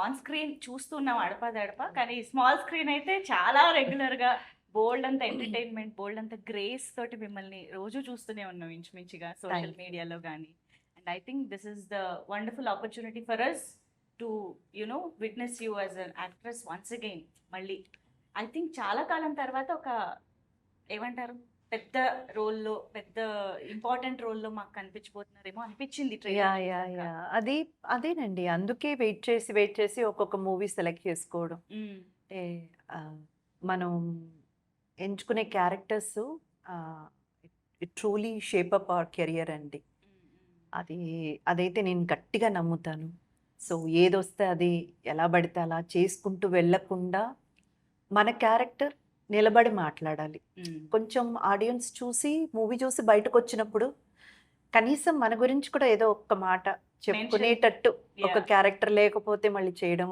On screen చూస్తున్నాం అడపాదడప, కానీ small screen అయితే చాలా రెగ్యులర్గా బోల్డ్ అంత ఎంటర్టైన్మెంట్, బోల్డ్ అంత గ్రేస్ తోటి మిమ్మల్ని రోజు చూస్తూనే ఉన్నాం ఇంచుమించుగా సోషల్ మీడియాలో కానీ. And I think this is the wonderful opportunity for us to you know witness you as an actress once again. మళ్ళీ ఐ థింక్ చాలా కాలం తర్వాత ఒక ఏమంటారు పెద్ద రోల్లో, పెద్ద ఇంపార్టెంట్ రోల్లో మాకు కనిపించబోతున్నారేమో అనిపించింది యా యా యా అది అదేనండి, అందుకే వెయిట్ చేసి ఒక్కొక్క మూవీ సెలెక్ట్ చేసుకోవడం. అంటే మనం ఎంచుకునే characters truly shape up hour career అండి. అదైతే నేను గట్టిగా నమ్ముతాను. సో ఏదొస్తే అది ఎలా పడితే అలా చేసుకుంటూ వెళ్ళకుండా మన క్యారెక్టర్ నిలబడి మాట్లాడాలి. కొంచెం ఆడియన్స్ చూసి మూవీ చూసి బయటకు వచ్చినప్పుడు కనీసం మన గురించి కూడా ఏదో ఒక్క మాట చెప్పుకునేటట్టు ఒక క్యారెక్టర్ లేకపోతే మళ్ళీ చేయడం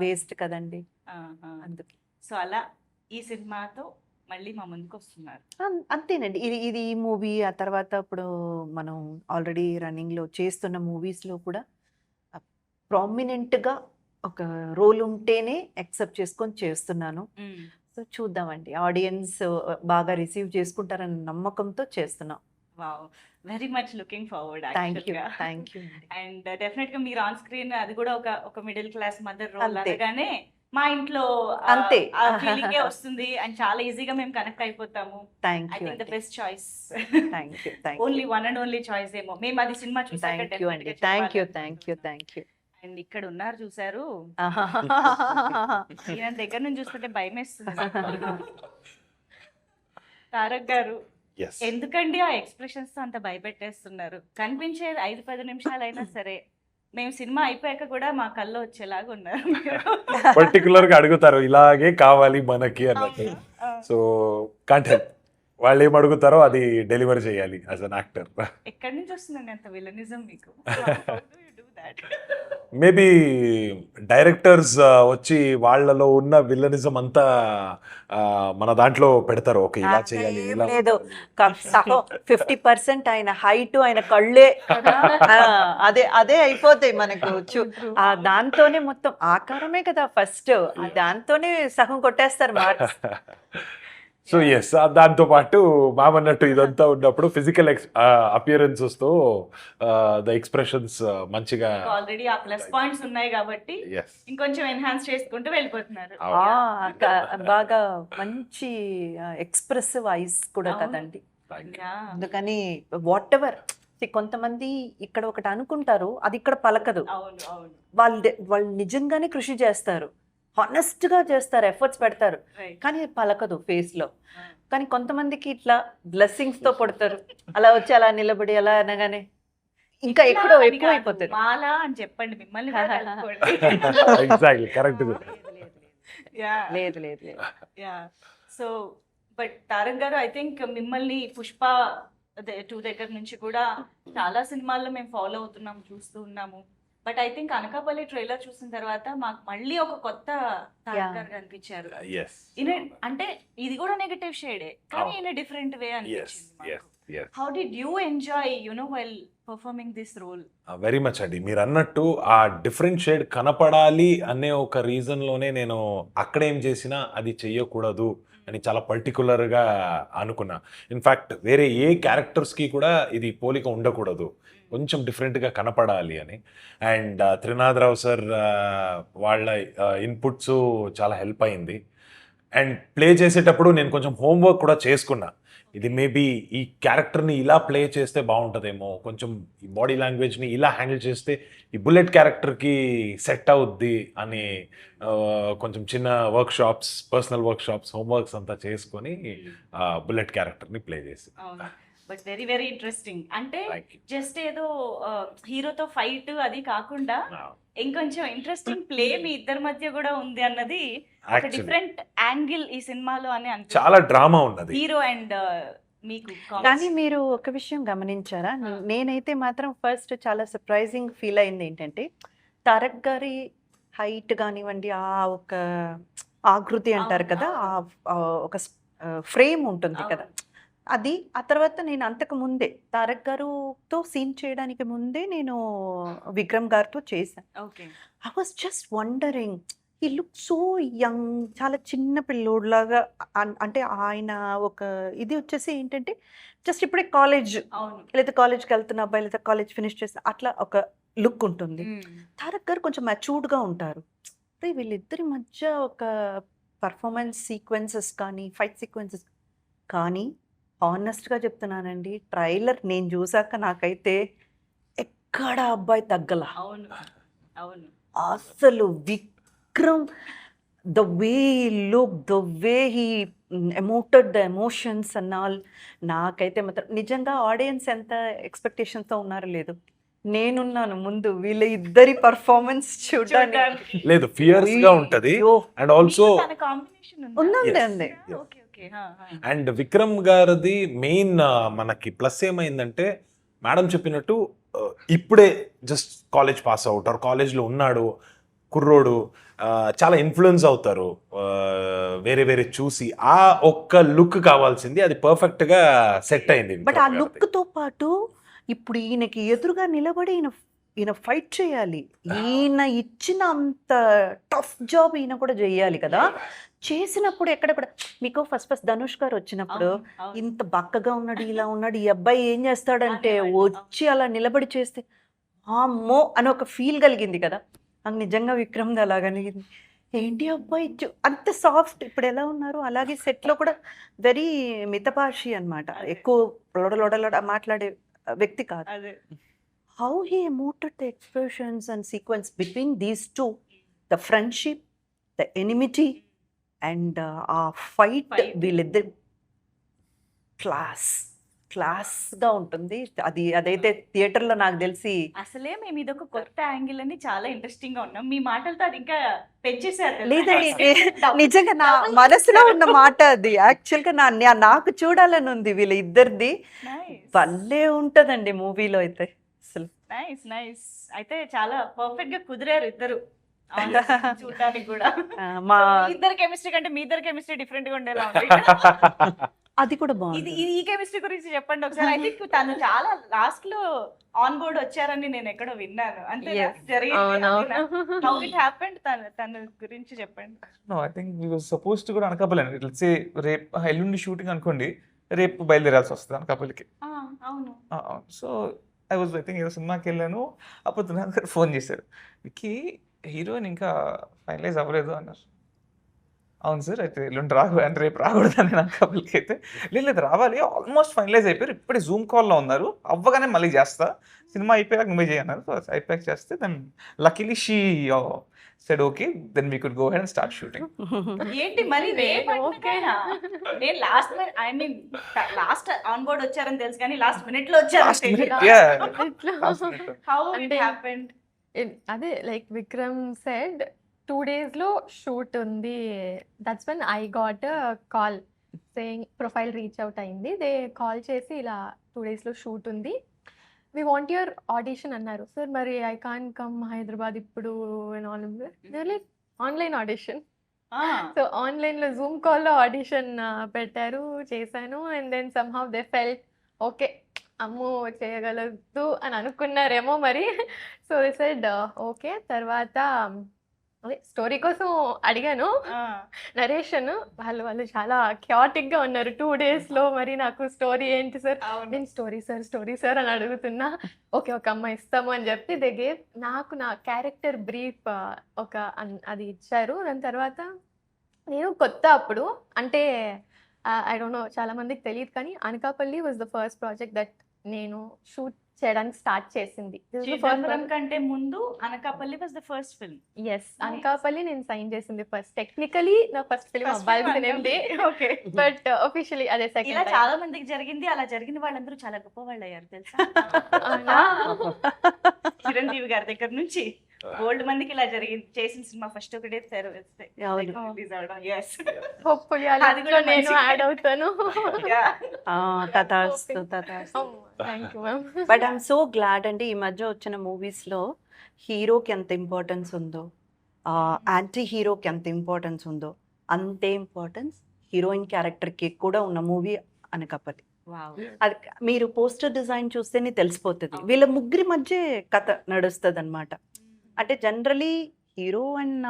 వేస్ట్ కదండి. అందుకే సో అలా ఈ సినిమాతో మళ్ళీ మా ముందుకు వస్తున్నారు. అంతేనండి. ఇది ఈ మూవీ, ఆ తర్వాత ఇప్పుడు మనం ఆల్రెడీ రన్నింగ్ లో చేస్తున్న మూవీస్ లో కూడా ప్రామినెంట్ గా ఒక రోల్ ఉంటేనే యాక్సెప్ట్ చేసుకొని చేస్తున్నాను. సో చూద్దామండి, ఆడియన్స్ బాగా రిసీవ్ చేసుకుంటారన్న నమ్మకంతో చేస్తున్నాం. Wow, very much looking forward. Thank you. And definite గా మీరు ఆన్ స్క్రీన్ అది కూడా ఒక మిడిల్ క్లాస్ మదర్ రోల్ అనగానే మా ఇంట్లో అంతే ఫీలింగే వస్తుంది అండ్ చాలా ఈజీగా మేము కనెక్ట్ అయిపోతాము. I think the best choice, only one and only choice ఏమో. మేము అది సినిమా చూసాక థ్యాంక్ యూ. అండ్ ఇక్కడ ఉన్నారు చూసారు, ఈయన దగ్గర నుంచి చూస్తుంటే భయం వేస్తుంది. తారక్ గారు, ఎందుకండి ఆ ఎక్స్ప్రెషన్స్ తో అంత భయపెట్టేస్తున్నారు? కనిపించేది 5-10 నిమిషాలు అయినా సరే మేము సినిమా అయిపోయాక కూడా మా కళ్ళు వచ్చేలాగా ఉన్నారు. పర్టికులర్ గా అడుగుతారు ఇలాగే కావాలి మనకి అన్నట్టు. సో కాంట్ హెల్ప్, వాళ్ళు ఏం అడుగుతారో అది డెలివర్ చేయాలి యాజ్ అన్ యాక్టర్. ఎక్కడి నుంచి వస్తుందండి అంత విలనిజం మీకు? మేబీ డైరెక్టర్స్ వచ్చి వాళ్ళలో ఉన్న విల్లనిజం అంతా మన దాంట్లో పెడతారు. ఓకే ఇలా చేయాలి, ఇలా లేదు 50% ఆయన హైట్, ఆయన కళ్ళే అదే అయిపోతాయి మనకు. దాంతోనే మొత్తం ఆకారమే కదా ఫస్ట్, దాంతోనే సగం కొట్టేస్తారు మార్క్స్. సో ఎస్, దాంతో పాటు మామన్నట్టు ఇదంతా ఉన్నప్పుడు ఫిజికల్ అపియరెన్సెస్ తో ద ఎక్స్ప్రెషన్స్ మంచిగా ఆల్రెడీ ఆ ప్లస్ పాయింట్స్ ఉన్నాయి కాబట్టి ఇంకొంచెం ఎన్హాన్స్ చేసుకుంటూ వెళ్ళిపోతున్నారు. బాగా మంచి ఎక్స్ప్రెసివ్ ఐస్ కూడా కదండి. అందుకని వాట్ ఎవర్, కొంతమంది ఇక్కడ ఒకటి అనుకుంటారు, అది ఇక్కడ పలకదు. వాళ్ళు నిజంగానే కృషి చేస్తారు, హానెస్ట్ గా చేస్తారు, ఎఫర్ట్స్ పెడతారు, కానీ పలకదు ఫేస్ లో. కానీ కొంతమందికి ఇట్లా బ్లెస్సింగ్స్ తో పడతారు, అలా వచ్చి అలా నిలబడి అలా అనగానే ఇంకా ఎక్కువ అయిపోతుంది. మాలా అని చెప్పండి, మిమ్మల్ని లేదు. సో బట్ తారక్ గారు, ఐ థింక్ మిమ్మల్ని పుష్ప 2 దగ్గర నుంచి కూడా చాలా సినిమాల్లో మేము ఫాలో అవుతున్నాము, చూస్తూ ఉన్నాము. But I think Anakapalli trailer చూసిన తర్వాత మాకు మళ్ళీ ఒక కొత్త తారక్ గారు కనిపించారు. అంటే ఇది కూడా నెగటివ్ షేడే, కానీ ఇన్ డిఫరెంట్ వే అనిపించింది. How did you enjoy while performing this role? Very much అండి, మీరు అన్నట్టు ఆ డిఫరెంట్ షేడ్ కనపడాలి అనే ఒక రీజన్ లోనే నేను అక్కడ ఏం చేసినా అది చెయ్యకూడదు అని చాలా పర్టికులర్గా అనుకున్నా. ఇన్ఫ్యాక్ట్ వేరే ఏ క్యారెక్టర్స్కి కూడా ఇది పోలిక ఉండకూడదు, కొంచెం డిఫరెంట్గా కనపడాలి అని. అండ్ త్రినాథరావు సార్ వాళ్ళ ఇన్పుట్స్ చాలా హెల్ప్ అయింది. అండ్ ప్లే చేసేటప్పుడు నేను కొంచెం హోంవర్క్ కూడా చేసుకున్నా. ఇది మేబీ ఈ క్యారెక్టర్ని ఇలా ప్లే చేస్తే బాగుంటుందేమో, కొంచెం ఈ బాడీ లాంగ్వేజ్ని ఇలా హ్యాండిల్ చేస్తే ఈ బుల్లెట్ క్యారెక్టర్కి సెట్ అవుద్ది అని కొంచెం చిన్న వర్క్షాప్స్, పర్సనల్ వర్క్షాప్స్, హోంవర్క్స్ అంతా చేసుకొని బుల్లెట్ క్యారెక్టర్ని ప్లే చేసి. But very very interesting. అంటే జస్ట్ ఏదో హీరోతో ఫైట్ అది కాకుండా ఇంకొంచెం ఇంట్రెస్టింగ్ ప్లే మీ ఇద్దరి మధ్య కూడా ఉంది అన్నది ఒక డిఫరెంట్ యాంగిల్ ఈ సినిమాలో అని అనిపిస్తుంది. చాలా డ్రామా ఉన్నది హీరో అండ్ మీకు. కానీ మీరు ఒక విషయం గమనించారా? నేనైతే మాత్రం ఫస్ట్ చాలా సర్ప్రైజింగ్ ఫీల్ అయింది ఏంటంటే, తారక్ గారి హైట్ కానివ్వండి, ఆ ఒక ఆకృతి అంటారు కదా, ఒక ఫ్రేమ్ ఉంటుంది కదా, అది ఆ తర్వాత నేను అంతకు ముందే తారక్ గారుతో సీన్ చేయడానికి ముందే నేను విక్రమ్ గారితో చేశాను. Okay. I was just wondering, ఈ లుక్ సో యంగ్, చాలా చిన్న పిల్లోడ్లాగా. అంటే ఆయన ఒక ఇది వచ్చేసి ఏంటంటే జస్ట్ ఇప్పుడే కాలేజ్ అవును. లేదా కాలేజ్కి వెళ్తున్న అబ్బాయి లేదా కాలేజ్ ఫినిష్ చేసిన అట్లా ఒక లుక్ ఉంటుంది. తారక్ గారు కొంచెం మెచ్యూర్డ్గా ఉంటారు. అంటే వీళ్ళిద్దరి మధ్య ఒక పర్ఫార్మెన్స్ సీక్వెన్సెస్ కానీ ఫైట్ సీక్వెన్సెస్ కానీ హానెస్ట్గా చెప్తున్నానండి, ట్రైలర్ నేను చూసాక నాకైతే ఎక్కడ అబ్బాయి తగ్గల. అవును. అవును. అసలు Vikram, the way look, the way he emoted the emotions and all, నాకైతే మాత్రం నిజంగా ఆడియన్స్ ఎంత ఎక్స్పెక్టేషన్తో ఉన్నారో లేదు, నేనున్నాను ముందు వీళ్ళ ఇద్దరి పర్ఫార్మెన్స్ చూడడానికి. లేదు, ఫియర్స్ గా ఉంటది. అండ్ ఆల్సో తన కాంబినేషన్ ఉందండి Yes. అండి. ఓకే. ఓకే. అండ్ విక్రమ్ గారిది మెయిన్ మనకి ప్లస్ ఏమైందంటే మేడం చెప్పినట్టు ఇప్పుడే just college pass out or కాలేజ్లో ఉన్నాడు కుర్రోడు, చాలా ఇన్ఫ్లుయెన్స్ అవుతారు వేరే వేరే చూసి. ఆ ఒక్క లుక్ కావాల్సింది, అది పర్ఫెక్ట్ గా సెట్ అయింది. బట్ ఆ విక్రమ్ గారిది. లుక్తో పాటు ఇప్పుడు ఈయనకి ఎదురుగా నిలబడి ఈయన ఫైట్ చేయాలి. ఈయన ఇచ్చిన అంత టఫ్ జాబ్ ఈయన కూడా చేయాలి కదా. చేసినప్పుడు ఎక్కడెక్కడ మీకు ఫస్ట్ ధనుష్ గారు వచ్చినప్పుడు ఇంత బక్కగా ఉన్నాడు, ఇలా ఉన్నాడు, ఈ అబ్బాయి ఏం చేస్తాడంటే అనేవాళ్ళు. వచ్చి అలా నిలబడి చేస్తే అమ్మో అని ఒక ఫీల్ కలిగింది కదా. నాకు నిజంగా విక్రమ్ది అలా కలిగింది. ఏంటి అబ్బాయి అంత సాఫ్ట్, ఇప్పుడు ఎలా ఉన్నారు అలాగే సెట్లో కూడా వెరీ మితభాషి అన్నమాట. ఎక్కువ లొడలొడలొడ మాట్లాడే వ్యక్తి కాదు. అదే. How he emoted the expressions and sequence between these two, the friendship, the enmity, and ఆ ఫైట్ Fight. వీళ్ళిద్దరు క్లాస్గా ఉంటుంది. అదైతే థియేటర్లో నాకు తెలిసి అసలే మేము ఇదొక కొత్త యాంగిల్ అని చాలా ఇంట్రెస్టింగ్ గా ఉన్నాం. మీ మాటలతో అది ఇంకా పెంచేసారు తెలుసా? లేదండి, Double- నిజంగా నా double మనసులో చేశారు. ఉన్న మాట అది. యాక్చువల్గా నాకు చూడాలని ఉంది వీళ్ళ ఇద్దరిది. Nice. భలే ఉంటుందండి మూవీలో అయితే అసలు. Nice nice. అయితే చాలా పర్ఫెక్ట్ గా కుదిరారు ఇద్దరు చూడడానికి కూడా. మా మీ ఇద్దరు కెమిస్ట్రీ కంటే మీ ఇద్దరు కెమిస్ట్రీ డిఫరెంట్ గా ఉండేలా ఉంది. అది కూడా ఇది బాగుంది. ఈ కెమిస్ట్రీ గురించి చెప్పండి ఒకసారి. ఐ థింక్ తను చాలా లాస్ట్ లో ఆన్ బోర్డ్ వచ్చారని నేను ఎక్కడో విన్నాను. అంతే Yes. జరిగింది. అవునవును. హౌ ఇట్ హ్యాపెండ్ తన గురించి చెప్పండి. No I think we was suppose to కూడా అనకాపల్లి. లెట్స్ సే రేపు ఎల్లుండి షూటింగ్ అనుకోండి, రేపు బయలుదేరాల్సి వస్తుంది అనకాపల్లికి. అవును. సో ఐ థింక్ ఏదో సినిమాకి వెళ్ళాను, అప్పుడు తునాథ్ గారు ఫోన్ చేశారు, విక్కీ హీరోయిన్ ఇంకా ఫైనలైజ్ అవ్వలేదు అన్నారు. అవును సార్, అయితే ఎల్లుండి అంటే రేపు రాకూడదు అని అనకాపల్లికి. అయితే లేదు రావాలి, ఆల్మోస్ట్ ఫైనలైజ్ అయిపోయారు, ఇప్పుడే జూమ్ కాల్లో ఉన్నారు, అవ్వగానే మళ్ళీ చేస్తా, సినిమా అయిపోయాక నువ్వే చేయన్నారు. సో అయిపోయాక చేస్తే then luckily she said okay, then we could go ahead and start shooting. ఏంటి మరి రేపు Okay. అంటున్నారా? నేను లాస్ట్ ఆన్ బోర్డ్ వచ్చారని తెలుసు కానీ లాస్ట్ మినిట్ లో Last minute, వచ్చారు. yeah. ఇట్లా. Last minute. హౌ ఇట్ అంటే- హ్యాపెండ్? అదే లైక్ విక్రమ్ సెడ్ 2 days లో షూట్ ఉంది. That's when I got call saying profile reach out అయింది. దే కాల్ చేసి ఇలా 2 days లో షూట్ ఉంది, వి వాంట్ యువర్ ఆడిషన్ అన్నారు. సార్ మరి ఐ కాన్ కమ్ హైదరాబాద్ ఇప్పుడు లైక్ ఆన్లైన్ ఆడిషన్. సో ఆన్లైన్లో జూమ్ కాల్లో ఆడిషన్ పెట్టారు, చేశాను. And then somehow they felt okay, అమ్మో చేయగలదు అని అనుకున్నారేమో మరి. So they said okay. తర్వాత అదే స్టోరీ కోసం అడిగాను నరేషన్. వాళ్ళు చాలా క్యాటిక్గా ఉన్నారు 2 days లో. మరి నాకు స్టోరీ ఏంటి సార్? నేను స్టోరీ సార్ అని అడుగుతున్నా. ఓకే ఒక అమ్మాయి ఇస్తాము అని చెప్పి దే గేవ్ నాకు నా క్యారెక్టర్ బ్రీఫ్ అది ఇచ్చారు. దాని తర్వాత నేను కొత్త అప్పుడు అంటే ఐ డోంట్ నో చాలా మందికి తెలియదు కానీ Anakapalli was the first project that నేను షూట్ చేయడానికి స్టార్ట్ చేసింది. చిదంబరం కంటే ముందు Anakapalli was the first film. Yes, Anakapalli నేను సైన్ చేసింది ఫస్ట్. టెక్నికలీ నా ఫస్ట్ ఫిల్మ్ అవ్వాల్సింది, ఓకే. బట్ ఆఫీషియలీ అదే ఇలా సెకండ్. చాలా మందికి జరిగింది. అలా జరిగిన వాళ్ళందరూ చాలా గొప్ప వాళ్ళు అయ్యారు తెలుసా? అవునా? చిరంజీవి గారి దగ్గర నుంచి ఓల్డ్ మందికి ఇలా జరిగింది. చేసిన సినిమా ఫస్ట్ ఒకటే తెరవేస్తే అవును. రిలీజ్ అవడం. yes. హోప్ఫుల్లీ అది అది కూడా నేను మంచి- యాడ్ అవుతాను. Yeah. తథాస్తు. Thank you ma'am. But I'm so glad అండి, ఈ మధ్య వచ్చిన మూవీస్లో హీరోకి ఎంత ఇంపార్టెన్స్ ఉందో, యాంటీ హీరోకి ఎంత ఇంపార్టెన్స్ ఉందో, అంతే ఇంపార్టెన్స్ హీరోయిన్ క్యారెక్టర్కి కూడా ఉన్న మూవీ అనకాపల్లి. వావ్. అది మీరు పోస్టర్ డిజైన్ చూస్తేనే తెలిసిపోతుంది వీళ్ళ ముగ్గురి మధ్య కథ నడుస్తుంది అనమాట. అంటే జనరలీ హీరో అండ్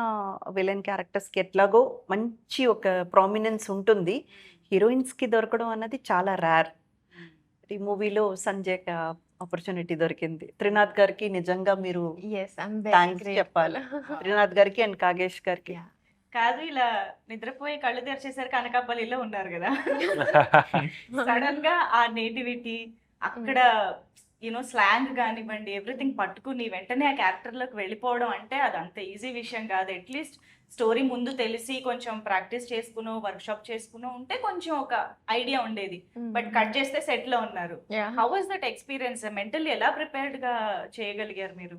విలన్ క్యారెక్టర్స్కి ఎట్లాగో మంచి ఒక ప్రామినెన్స్ ఉంటుంది, హీరోయిన్స్కి దొరకడం అన్నది చాలా రేర్. ఈ మూవీలో సంజయ్కి ఆపర్చునిటీ దొరికింది. త్రినాథ్ గారికి నిజంగా మీరు ఎస్ ఐమ్ థ్యాంక్స్ వెరీ చెప్పాలి, త్రినాథ్ గారికి అండ్ కాగేష్ గారికి. కాదు, ఇలా నిద్రపోయి కళ్ళు తెరిచేసరికి అనకాపల్లిలో ఉన్నారు కదా, సడన్ గా ఆ నేటివిటీ అక్కడ యూనో స్లాంగ్ కానివ్వండి ఎవ్రీథింగ్ పట్టుకుని వెంటనే ఆ క్యారెక్టర్ లోకి వెళ్ళిపోవడం అంటే అది అంత ఈజీ విషయం కాదు. అట్లీస్ట్ స్టోరీ ముందు తెలిసి కొంచెం ప్రాక్టీస్ చేసుకునో వర్క్షాప్ చేసుకునో ఉంటే కొంచెం ఒక ఐడియా ఉండేది. బట్ కట్ చేస్తే సెట్ లో ఉన్నారు. How was that experience? Mentally ఎలా ప్రిపేర్డ్ గా చేయగలిగారు మీరు?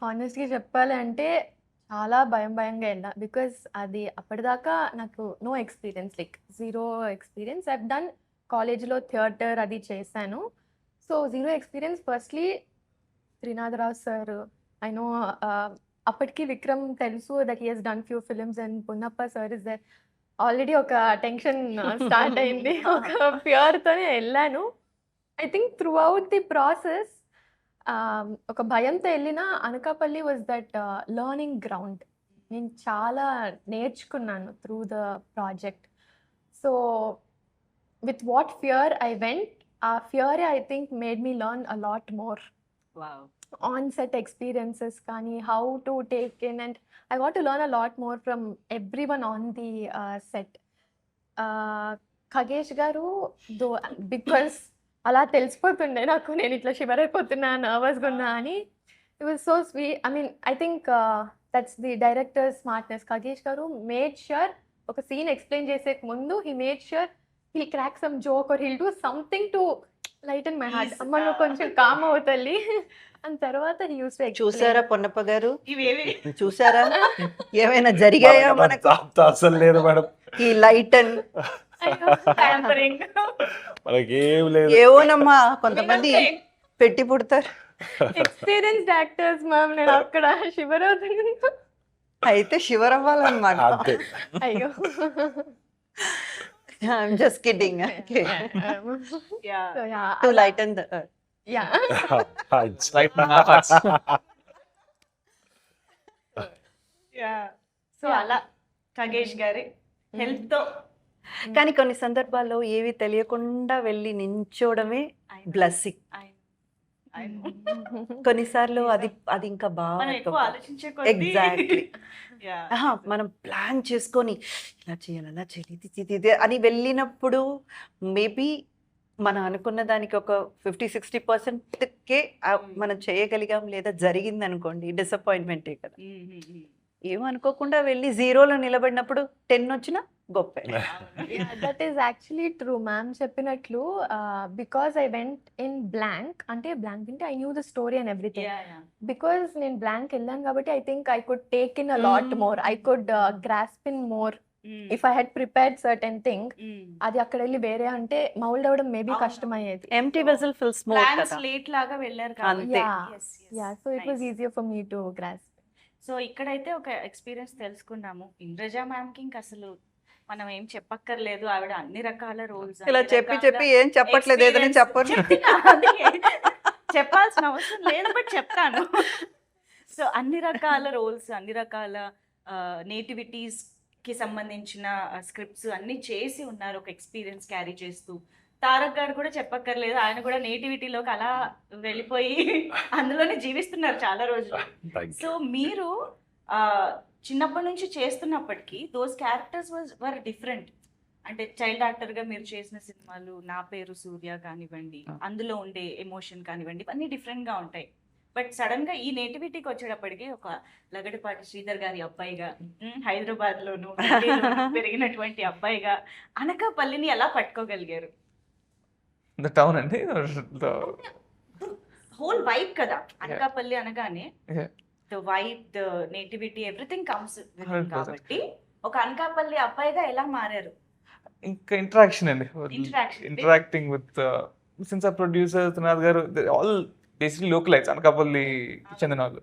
హానెస్ట్గా చెప్పాలంటే చాలా భయంగా వెళ్ళా, బికాస్ అది అప్పటిదాకా నాకు no experience, like zero experience. I've done కాలేజ్లో థియేటర్ అది చేశాను, so zero experience. Firstly Trinadharao sir, I know అప్పటికి విక్రమ్ తెలుసు that he has done few films, and Punnappa sir is there. Already ఒక టెన్షన్ స్టార్ట్ అయింది, ఒక ఫియర్తోనే వెళ్ళాను. I think throughout the process ఒక భయంతో వెళ్ళిన Anakapalli was that learning ground. నేను చాలా నేర్చుకున్నాను through the project. So with what fear I went, ఆ fear I think made me learn a lot more wow. On set experiences కానీ, how to take in, and I want to learn a lot more from everyone on the set. Khagesh garu though, because అలా తెలిసిపోతుండే నాకు నేను ఇట్లా shiver అయిపోతున్నా, నర్వస్గా ఉన్నా అని. It was so sweet. I mean I think that's the director smartness. Khagesh garu made sure ఒక scene explain చేసే ముందు he made sure he'll crack some joke or he'll do something to lighten my heart. అమ్మ నువ్వు కొంచెం com అవుతల్లి అని తర్వాత he used to explain. చూసారా పొన్నప్ప గారు, ఇవేవి చూసారా ఏమైనా జరిగాయా మనకు? అసలు లేదు మేడం, ఈ లైట్ అండ్ tampering. మనకేం లేదు. ఏవోనమ్మా కొంతమంది పెట్టి పుడతారు. ఎక్స్పీరియన్స్డ్ యాక్టర్స్ మ్యామ్, నేను అక్కడ షివర్ అవుతున్నా. అయితే షివర్ అవ్వాలన్నమాట. అంతే. అయ్యో. I'm just kidding. Okay. Yeah. So yeah, To lighten the earth. yeah. It's Right in our hearts. Yeah. So అలా ఖగేష్ గారి హెల్ప్ తో కానీ కొన్ని సందర్భాల్లో ఏవి తెలియకుండా వెళ్ళి నించోవడమే బ్లెస్సింగ్. కొన్నిసార్లు అది అది ఇంకా మనం ఎక్కువ బాగా ఆలోచించే కొద్దీ ఎగ్జాక్ట్లీ Yeah. మనం ప్లాన్ చేసుకొని ఇలా చేయాలి అలా చేయాలి ఇది అని వెళ్ళినప్పుడు మేబీ మనం అనుకున్న దానికి ఒక 50-60%కే మనం చేయగలిగాం లేదా జరిగింది అనుకోండి, డిసప్పాయింట్మెంటే కదా. ఏమనుకోకుండా వెళ్ళి జీరోలో నిలబడినప్పుడు 10 వచ్చినా గొప్పే. Yeah, that is actually true, ma'am. చెప్పినట్లు because I went in blank, అంటే blank అంటే I knew the story and everything. Yeah, yeah. Because నేను blank వెళ్ళాను కాబట్టి I think I could take in a lot more. I could grasp in more if I had prepared certain thing. అది అక్కడ వెళ్ళి వేరే అంటే mould అవ్వడం maybe అవును. కష్టమయ్యేది. Empty vessel fill smoke plan కదా. స్లేట్ లాగా వెళ్ళారు అంతే. Yeah. Yes, yes. Yeah, so it was Nice. easier for me to grasp. So ఇక్కడైతే ఒక ఎక్స్పీరియన్స్ తెలుసుకున్నాము. ఇంద్రజ మ్యామ్ కి ఇంక అసలు మనం ఏం చెప్పక్కర్లేదు, ఆవిడ అన్ని రకాల రోల్స్ ఇలా చెప్పి ఏం చెప్పట్లేదు, ఏదైనా చెప్పండి. చెప్పాల్సిన అవసరం లేదు బట్ చెప్తాను. సో అన్ని రకాల రోల్స్, అన్ని రకాల నేటివిటీస్ కి సంబంధించిన స్క్రిప్ట్స్ అన్ని చేసి ఉన్నారు, ఒక ఎక్స్పీరియన్స్ క్యారీ చేస్తూ. తారక్ గారు కూడా చెప్పక్కర్లేదు, ఆయన కూడా నేటివిటీలోకి అలా వెళ్ళిపోయి అందులోనే జీవిస్తున్నారు చాలా రోజులు. Thank you. సో మీరు చిన్నప్పటి నుంచి చేస్తున్నప్పటికీ దోస్ క్యారెక్టర్స్ వర్ డిఫరెంట్. అంటే చైల్డ్ యాక్టర్గా మీరు చేసిన సినిమాలు నా పేరు సూర్య కానివ్వండి, అందులో ఉండే ఎమోషన్ కానివ్వండి, ఇవన్నీ డిఫరెంట్గా ఉంటాయి. బట్ సడన్గా ఈ నేటివిటీకి వచ్చేటప్పటికి ఒక లగడపాటి శ్రీధర్ గారి అబ్బాయిగా, హైదరాబాద్లోను పెరిగినటువంటి అబ్బాయిగా అనకాపల్లిని ఎలా పట్టుకోగలిగారు? The town అండి, the హోల్ వైబ్ కదా అనకాపల్లి అనగానే, Yeah. The vibe, the nativity, everything comes 100%. కాబట్టి ఒక అనకాపల్లి అబ్బాయిగా ఎలా మారారు? ఇంకా ఇంటరాక్షన్ అండి, Interaction. ఇంటరాక్టింగ్ విత్ సిన్స్ ఆ ప్రొడ్యూసర్ త్రినాథ్ గారు, ఆల్ బేసిక్లీ లోకలైట్స్ అనకాపల్లి చెందిన వాళ్ళు.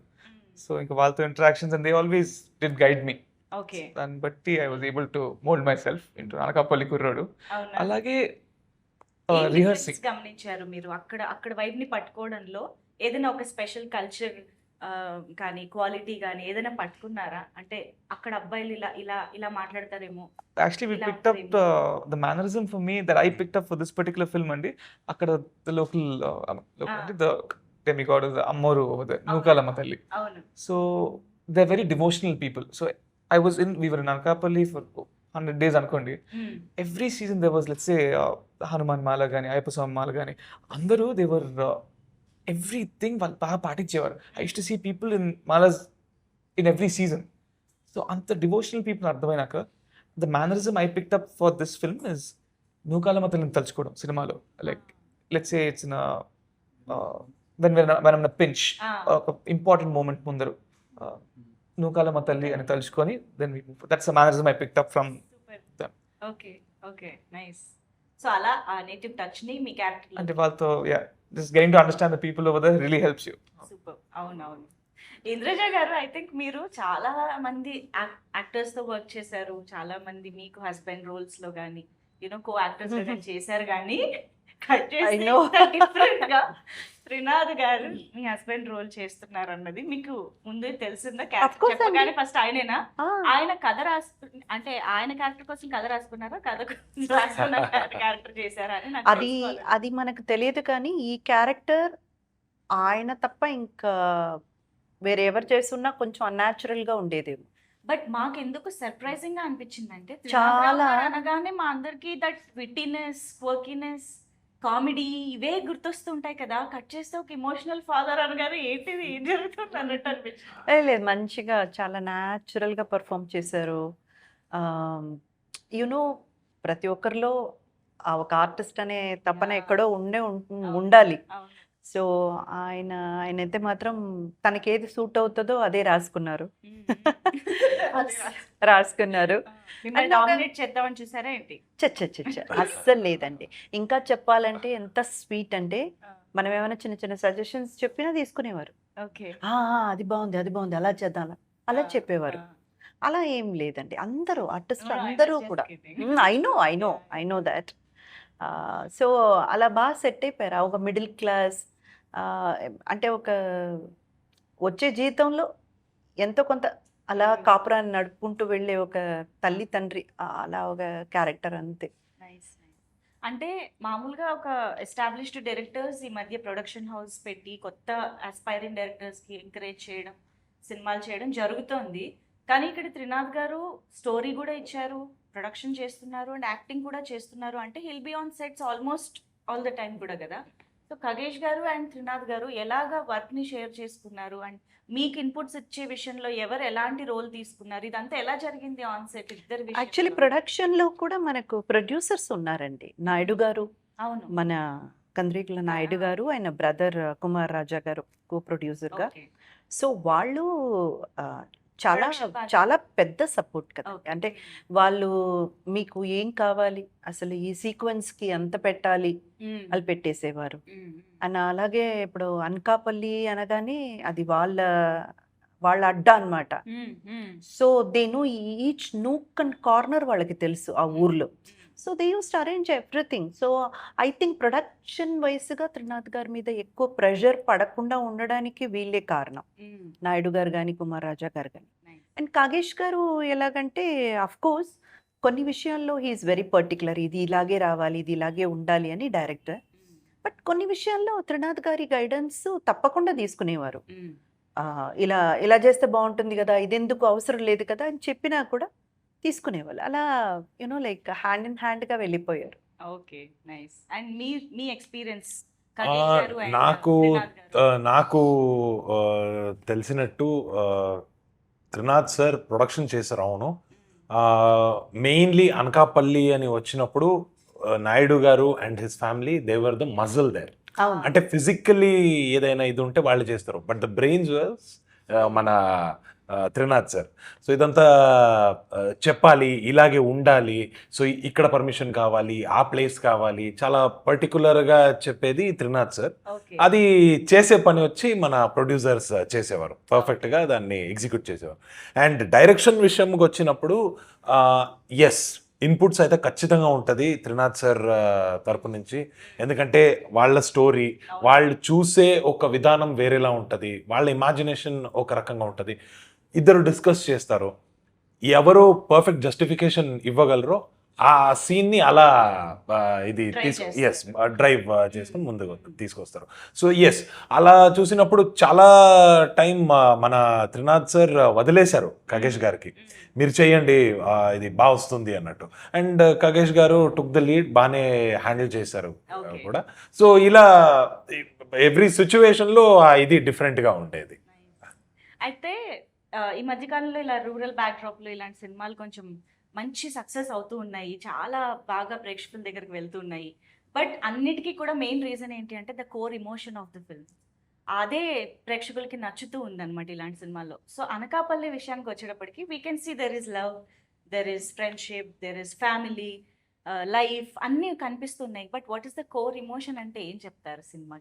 సో ఇంకా వాళ్ళతో interactions and they always did guide me. Okay, దాన్ని బట్టి I was able to mould my self into Anakapalli కుర్రాడు. అవునా? అలాగే రిహర్సింగ్. గమనించారు మీరు అక్కడ వైబ్ ని పట్టుకోవడంలో ఏదైనా ఒక స్పెషల్ కల్చర్ కానీ క్వాలిటీ కానీ ఏదైనా పట్టుకున్నారా? అంటే అక్కడ అబ్బాయిలు ఇలా ఇలా ఇలా మాట్లాడతారేమో. Actually, we picked up the mannerism for me that I picked up for this particular film అండి. అక్కడ the local అంటే the demigod is the Ammoru over there, Nookalamma తల్లి. అవును. So they're very devotional people. So we were in Anakapalli for 100 days అనుకోండి. Every season there was, let's say, Hanuman మాల కానీ అయ్యప్ప స్వామి మాల కానీ అందరూ they were everything వాళ్ళు బాగా పాటించేవారు. I used to see people in malas in every season. So అంత devotional people అర్థమైనాక the mannerism I picked up for this film is Nookalamma తల్లిని తలుచుకోవడం సినిమాలో. Like let's say it's when pinch ఒక ఇంపార్టెంట్ మూమెంట్ ముందరు నూకాలమ్మ తల్లి అని తలుచుకొని then that's the mannerism I picked up from them. Okay okay nice. So అలా ఆ నేటివ్ టచ్ ని మీ క్యారెక్టర్ అంటే వాళ్ళతో just getting to understand the people over there really helps you. Super. అవునవును. ఇంద్రజ గారు, ఐ థింక్ మీరు చాలా మంది యాక్టర్స్ తో వర్క్ చేశారు, చాలా మంది మీకు హస్బెండ్ రోల్స్ లో కానీ కో యాక్టర్స్ లో కానీ చేశారు, కానీ కట్ చేసి డిఫరెంట్ గా త్రినాథ్ గారు మీ హస్బెండ్ రోల్ చేస్తున్నారు అన్నది మీకు ముందే తెలిసిందా? చెప్పగానే ఫస్ట్ ఆయనేనా? ఆయన కథ అంటే ఆయన క్యారెక్టర్ కోసం కథ రాసుకున్నారా, కథ రాసుకున్న క్యారెక్టర్ చేశారా అని నాకు అది మనకు తెలియదు. కానీ ఈ క్యారెక్టర్ ఆయన తప్ప ఇంకా వేరే ఎవరు చేస్తున్నా కొంచెం అన్యాచురల్ గా ఉండేదేమో. బట్ మాకు ఎందుకు సర్ప్రైజింగ్ గా అనిపించింది అంటే చాలా అనగానే మా అందరికి దట్ విట్టినెస్, క్వర్కినెస్, కామెడీ ఇవే గుర్తొస్తుంటాయి కదా. కట్ చేస్తే ఒక ఇమోషనల్ ఫాదర్ అనగానే ఏంటిది, ఏం జరుగుతుంది అన్నట్టు అనిపించింది. లేదు, మంచిగా చాలా న్యాచురల్ గా పర్ఫామ్ చేశారు. యూనో ప్రతి ఒక్కరిలో ఆ ఒక ఆర్టిస్ట్ అనే తపన ఎక్కడో ఉండాలి. సో ఆయనైతే మాత్రం తనకి ఏది సూట్ అవుతుందో అదే రాసుకున్నారు. చేద్దామని చూసారా ఏంటి? అస్సలు లేదండి. ఇంకా చెప్పాలంటే ఎంత స్వీట్ అంటే మనం ఏమైనా చిన్న చిన్న సజెషన్స్ చెప్పినా తీసుకునేవారు. అది బాగుంది, అది బాగుంది, అలా చేద్దాం, అలా చెప్పేవారు. అలా ఏం లేదండి. అందరూ ఆర్టిస్ట్ అందరూ కూడా ఐ నో దాట్. సో అలా బాగా సెట్ అయిపోయారు. ఒక మిడిల్ క్లాస్ అంటే ఒక వచ్చే జీవితంలో ఎంతో కొంత అలా కాపురాన్ని నడుపుకుంటూ వెళ్ళే ఒక తల్లి తండ్రి, అలా ఒక క్యారెక్టర్ అంతే. అంటే మామూలుగా ఒక ఎస్టాబ్లిష్డ్ డైరెక్టర్స్ ఈ మధ్య ప్రొడక్షన్ హౌస్ పెట్టి కొత్త ఆస్పైరింగ్ డైరెక్టర్స్కి ఎంకరేజ్ చేయడం, సినిమాలు చేయడం జరుగుతోంది. కానీ ఇక్కడ త్రినాథ్ గారు స్టోరీ కూడా ఇచ్చారు, ప్రొడక్షన్ చేస్తున్నారు అండ్ యాక్టింగ్ కూడా చేస్తున్నారు. అంటే hill be on sets almost all the time కూడా కదా. సో ఖగేష్ గారు అండ్ త్రినాథ్ గారు ఎలాగా వర్క్ని షేర్ చేసుకున్నారు అండ్ మీకు ఇన్పుట్స్ ఇచ్చే విషయంలో ఎవరు ఎలాంటి రోల్ తీసుకున్నారు, ఇదంతా ఎలా జరిగింది ఆన్ సెట్ ఇద్దరు? యాక్చువల్లీ ప్రొడక్షన్లో కూడా మనకు ప్రొడ్యూసర్స్ ఉన్నారండి. నాయుడు గారు, అవును, మన కంద్రీకుల నాయుడు గారు, ఆయన బ్రదర్ కుమార్ రాజా గారు కో ప్రొడ్యూసర్గా. సో వాళ్ళు చాలా చాలా పెద్ద సపోర్ట్ కదా. అంటే వాళ్ళు మీకు ఏం కావాలి, అసలు ఈ సీక్వెన్స్కి ఎంత పెట్టాలి వాళ్ళు పెట్టేసేవారు. అండ్ అలాగే ఇప్పుడు అనకాపల్లి అనగానే అది వాళ్ళ అడ్డా అనమాట. So they know each nook and corner వాళ్ళకి తెలుసు ఆ ఊర్లో. So they use to arrange everything. So I think production వైస్గా త్రినాథ్ గారి మీద ఎక్కువ ప్రెషర్ పడకుండా ఉండడానికి వీళ్ళే కారణం, నాయుడు గారు కానీ కుమార్ రాజా గారు కానీ. అండ్ కాగేష్ గారు ఎలాగంటే అఫ్ కోర్స్ కొన్ని విషయాల్లో హీఈస్ వెరీ పర్టికులర్, ఇది ఇలాగే రావాలి, ఇది ఇలాగే ఉండాలి అని డైరెక్టర్. బట్ కొన్ని విషయాల్లో త్రినాథ్ గారి గైడెన్స్ తప్పకుండా తీసుకునేవారు. ఇలా ఇలా చేస్తే బాగుంటుంది కదా, ఇదెందుకు అవసరం లేదు కదా అని చెప్పినా కూడా తీసుకునేవాళ్ళు. అలా లైక్ హ్యాండ్ ఇన్ హ్యాండ్గా వెళ్ళిపోయారు. Okay nice. And me experience? నాకు తెలిసినట్టు త్రినాథ్ సార్ ప్రొడక్షన్ చేశారు. అవును, మెయిన్లీ అనకాపల్లి అని వచ్చినప్పుడు నాయుడు గారు and his family they were the muscle there. అంటే ఫిజికల్లీ ఏదైనా ఇది ఉంటే వాళ్ళు చేస్తారు, బట్ ద బ్రెయిన్స్ వాజ్ మన త్రినాథ్ సార్. సో ఇదంతా చెప్పాలి, ఇలాగే ఉండాలి, సో ఇక్కడ పర్మిషన్ కావాలి, ఆ ప్లేస్ కావాలి, చాలా పర్టికులర్గా చెప్పేది త్రినాథ్ సార్. అది చేసే పని వచ్చి మన ప్రొడ్యూసర్స్ చేసేవారు, పర్ఫెక్ట్గా దాన్ని ఎగ్జిక్యూట్ చేసేవారు. అండ్ డైరెక్షన్ విషయంకి వచ్చినప్పుడు ఎస్, ఇన్పుట్స్ అయితే ఖచ్చితంగా ఉంటుంది త్రినాథ్ సార్ తరపు నుంచి. ఎందుకంటే వాళ్ళ స్టోరీ, వాళ్ళు చూసే ఒక విధానం వేరేలా ఉంటుంది, వాళ్ళ ఇమాజినేషన్ ఒక రకంగా ఉంటుంది. ఇద్దరు డిస్కస్ చేస్తారు, ఎవరు పర్ఫెక్ట్ జస్టిఫికేషన్ ఇవ్వగలరో ఆ సీన్ని అలా ఇది డ్రైవ్ చేసుకుని ముందుకు తీసుకొస్తారు. సో ఎస్, అలా చూసినప్పుడు చాలా టైం మన త్రినాథ్ సార్ వదిలేశారు ఖగేష్ గారికి, మీరు చేయండి ఇది బాగా వస్తుంది అన్నట్టు. అండ్ ఖగేష్ గారు టుక్ ద లీడ్, బాగానే హ్యాండిల్ చేశారు Okay. కూడా. సో ఇలా ఎవ్రీ సిచ్యువేషన్లో ఇది డిఫరెంట్గా ఉండేది. అయితే ఈ మధ్యకాలంలో ఇలా రూరల్ బ్యాక్డ్రాప్లో ఇలాంటి సినిమాలు కొంచెం మంచి సక్సెస్ అవుతూ ఉన్నాయి, చాలా బాగా ప్రేక్షకుల దగ్గరికి వెళ్తూ ఉన్నాయి. బట్ అన్నిటికీ కూడా మెయిన్ రీజన్ ఏంటి అంటే the core emotion of the film, అదే ప్రేక్షకులకి నచ్చుతూ ఉందన్నమాట ఇలాంటి సినిమాల్లో. సో అనకాపల్లి విషయానికి వచ్చేటప్పటికి we can see there is love, there is friendship, there is family, life అన్నీ కనిపిస్తున్నాయి. But what is the core emotion అంటే ఏం చెప్తారు సినిమా?